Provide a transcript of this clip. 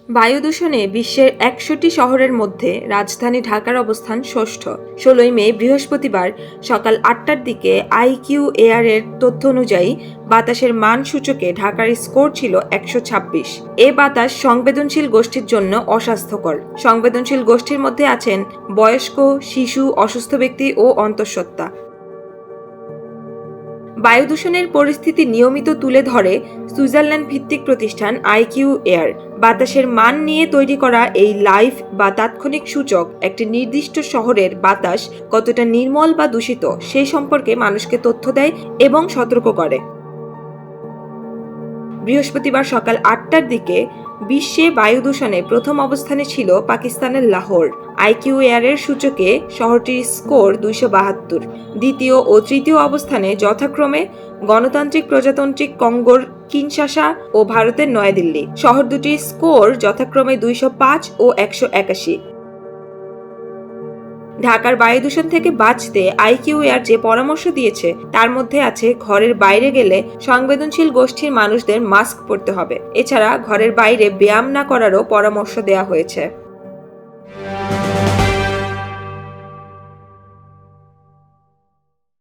বায়ু দূষণে বিশ্বের ১০০টি শহরের মধ্যে রাজধানী ঢাকার অবস্থান ষষ্ঠ। ১৬ই মে বৃহস্পতিবার সকাল ৮টার দিকে আইকিউ এয়ারের তথ্য অনুযায়ী বাতাসের মান সূচকে ঢাকার স্কোর ছিল ১২৬। এ বাতাস সংবেদনশীল গোষ্ঠীর জন্য অস্বাস্থ্যকর। সংবেদনশীল গোষ্ঠীর মধ্যে আছেন বয়স্ক, শিশু, অসুস্থ ব্যক্তি ও অন্তঃসত্ত্বা। বায়ু দূষণের পরিস্থিতি নিয়মিত তুলে ধরে সুইজারল্যান্ড ভিত্তিক প্রতিষ্ঠান আইকিউ এয়ার। বাতাসের মান নিয়ে তৈরি করা এই লাইভ বা তাৎক্ষণিক সূচক একটি নির্দিষ্ট শহরের বাতাস কতটা নির্মল বা দূষিত সেই সম্পর্কে মানুষকে তথ্য দেয় এবং সতর্ক করে। বৃহস্পতিবার সকাল ৮টার দিকে বিশ্বে বায়ু দূষণে প্রথম অবস্থানে ছিল পাকিস্তানের লাহোর। আইকিউ এয়ারের সূচকে শহরটির স্কোর ২৭২। দ্বিতীয় ও তৃতীয় অবস্থানে যথাক্রমে গণতান্ত্রিক প্রজাতান্ত্রিক কঙ্গোর কিনশাসা ও ভারতের নয়াদিল্লি। শহর দুটির স্কোর যথাক্রমে ২০৫ ও ১৮১। ঢাকার বায়ু দূষণ থেকে বাঁচতে আইকিউ এয়ার যে পরামর্শ দিয়েছে তার মধ্যে আছে ঘরের বাইরে গেলে সংবেদনশীল গোষ্ঠীর মানুষদের মাস্ক পরতে হবে। এছাড়া ঘরের বাইরে ব্যায়াম না করারও পরামর্শ দেওয়া হয়েছে।